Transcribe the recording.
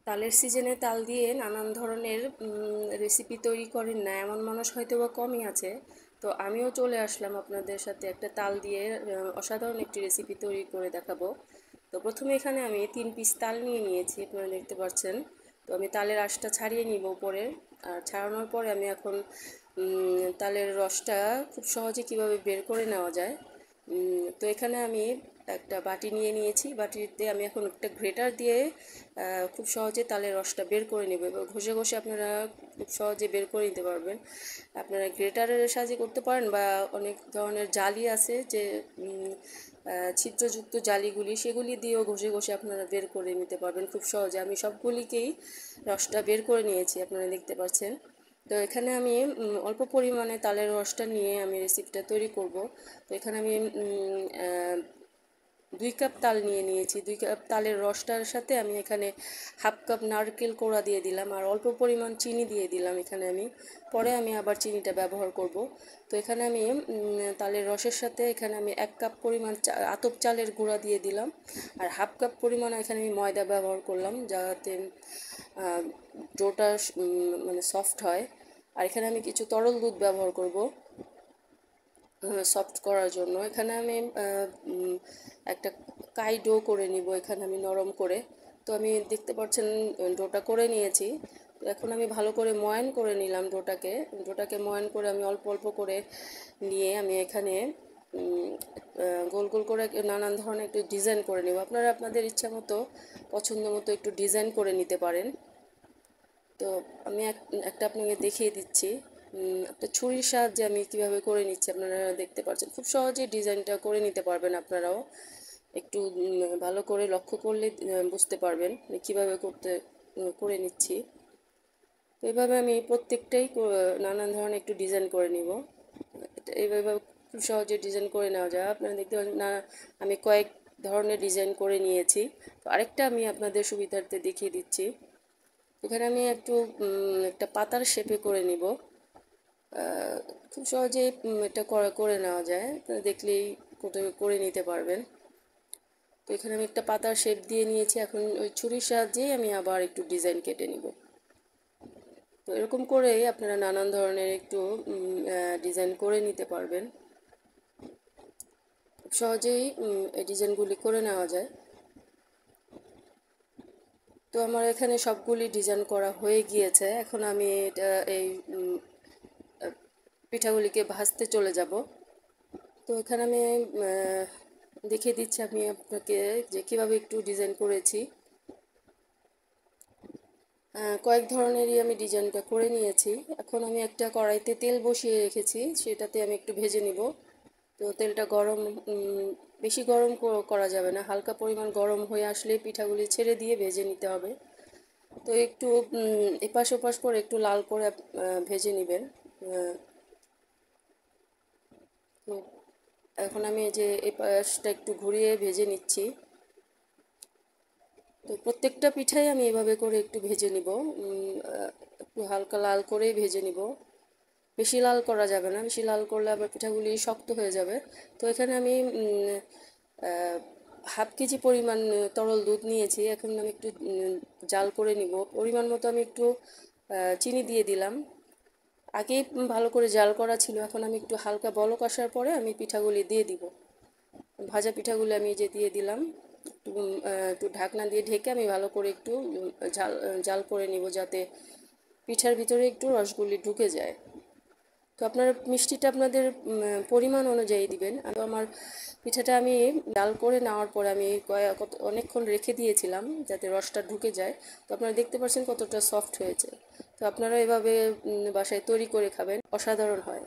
তালের সিজনে তাল দিয়ে নানান ধরনের রেসিপি তৈরি করেন না এমন মানুষ হয়তো বা কমই আছে। তো আমিও চলে আসলাম আপনাদের সাথে একটা তাল দিয়ে অসাধারণ একটি রেসিপি তৈরি করে দেখাবো। তো প্রথমে এখানে আমি 3 পিস তাল নিয়ে নিয়েছি, আপনারা দেখতে পাচ্ছেন। তো আমি তালের আঁশটা ছাড়িয়ে নিব উপরে। আর ছাড়ানোর পরে আমি এখন তালের রসটা খুব সহজে কিভাবে বের করে নেওয়া যায়। তো এখানে আমি একটা বাটি নিয়ে নিয়েছি, বাটিতে আমি এখন একটা গ্রেটার দিয়ে খুব সহজে তালের রসটা বের করে নেব। এবার ঘষে ঘষে আপনারা খুব সহজে বের করে নিতে পারবেন। আপনারা গ্রেটারের সাহায্যে করতে পারেন, বা অনেক ধরনের জালি আছে যে ছিদ্রযুক্ত জালিগুলি, সেগুলি দিয়েও ঘষে ঘষে আপনারা বের করে নিতে পারবেন খুব সহজে। আমি সবগুলিকেই রসটা বের করে নিয়েছি, আপনারা দেখতে পাচ্ছেন। তো এখানে আমি অল্প পরিমাণে তালের রসটা নিয়ে আমি রেসিপিটা তৈরি করব। তো এখানে আমি 2 কাপ তাল নিয়ে নিয়েছি। 2 কাপ তালের রসটার সাথে আমি এখানে হাফ কাপ নারকেল কোড়া দিয়ে দিলাম, আর অল্প পরিমাণ চিনি দিয়ে দিলাম এখানে আমি। পরে আমি আবার চিনিটা ব্যবহার করব। তো এখানে আমি তালের রসের সাথে এখানে আমি 1 কাপ পরিমাণ আতপ চালের গুঁড়া দিয়ে দিলাম, আর হাফ কাপ পরিমাণ এখানে আমি ময়দা ব্যবহার করলাম, যাতে ডোটা মানে সফট হয়। আর এখানে আমি কিছু তরল দুধ ব্যবহার করব সফট করার জন্য। এখানে আমি একটা কাই ডো করে নিব এখানে আমি নরম করে। তো আমি দেখতে পাচ্ছেন ডোটা করে নিয়েছি। তো এখন আমি ভালো করে ময়ান করে নিলাম ডোটাকে ময়ান করে আমি অল্প অল্প করে নিয়ে আমি এখানে গোল গোল করে নানান ধরনের একটু ডিজাইন করে নেব। আপনারা আপনাদের ইচ্ছা মতো পছন্দ মতো একটু ডিজাইন করে নিতে পারেন। তো আমি একটা আপনাকে দেখিয়ে দিচ্ছি, একটা ছুরির সাহায্যে আমি কিভাবে করে নিচ্ছি, আপনারা দেখতে পাচ্ছেন। খুব সহজেই ডিজাইনটা করে নিতে পারবেন আপনারাও। একটু ভালো করে লক্ষ্য করলে বুঝতে পারবেন কিভাবে করে নিচ্ছি। তো এইভাবে আমি প্রত্যেকটাই নানান ধরনের একটু ডিজাইন করে নিব। এইভাবে খুব সহজে ডিজাইন করে নেওয়া যায়। আপনারা দেখতে পাচ্ছেন না, আমি কয়েক ধরনের ডিজাইন করে নিয়েছি। তো আরেকটা আমি আপনাদের সুবিধার্থে দেখিয়ে দিচ্ছি। এখানে আমি একটু একটা পাতার শেপে করে নিব। খুব সহজেই এটা করে নেওয়া যায়, দেখলেই করে নিতে পারবেন। তো এখানে আমি একটা পাতার শেপ দিয়ে নিয়েছি। এখন ওই ছুরির সাহায্যেই আমি আবার একটু ডিজাইন কেটে নিব। তো এরকম করেই আপনারা নানান ধরনের একটু ডিজাইন করে নিতে পারবেন। খুব সহজেই এই ডিজাইনগুলি করে নেওয়া যায়। তো আমার এখানে সবগুলি ডিজাইন করা হয়ে গিয়েছে। এখন আমি এই পিঠাগুলিকে ভাজতে চলে যাব। তো এখানে আমি দেখিয়ে দিচ্ছি আমি আপনাকে যে কীভাবে একটু ডিজাইন করেছি। কয়েক ধরনেরই আমি ডিজাইনটা করে নিয়েছি। এখন আমি একটা কড়াইতে তেল বসিয়ে রেখেছি, সেটাতে আমি একটু ভেজে নিব। তো তেলটা গরম, বেশি গরম করা যাবে না, হালকা পরিমাণ গরম হয়ে আসলে পিঠাগুলি ছেড়ে দিয়ে ভেজে নিতে হবে। তো একটু এপাশ ওপাশ করে একটু লাল করে ভেজে নেবেন। তো এখন আমি এই যে এই পাশটা একটু ঘুরিয়ে ভেজে নিচ্ছি। তো প্রত্যেকটা পিঠাই আমি এভাবে করে একটু ভেজে নিব, একটু হালকা লাল করেই ভেজে নিব। বেশি লাল করা যাবে না, বেশি লাল করলে আবার পিঠাগুলি শক্ত হয়ে যাবে। তো এখানে আমি হাফ কেজি পরিমাণ তরল দুধ নিয়েছি। এখন আমি একটু জাল করে নিব। পরিমাণ মতো আমি একটু চিনি দিয়ে দিলাম। আগেই ভালো করে জাল করা ছিল। এখন আমি একটু হালকা বলক আসার পরে আমি পিঠাগুলি দিয়ে দিব। ভাজা পিঠাগুলো আমি যে দিয়ে দিলাম। একটু ঢাকনা দিয়ে ঢেকে আমি ভালো করে একটু জাল করে নিব, যাতে পিঠার ভিতরে একটু রসগুলি ঢুকে যায়। তো আপনারা মিষ্টিটা আপনাদের পরিমাণ অনুযায়ী দিবেন। আর আমার পিঠাটা আমি জাল করে নেওয়ার পরে আমি অনেকক্ষণ রেখে দিয়েছিলাম যাতে রসটা ঢুকে যায়। তো আপনারা দেখতে পাচ্ছেন কতটা সফট হয়েছে। তো আপনারা এভাবে বাসায় তৈরি করে খাবেন, অসাধারণ হয়।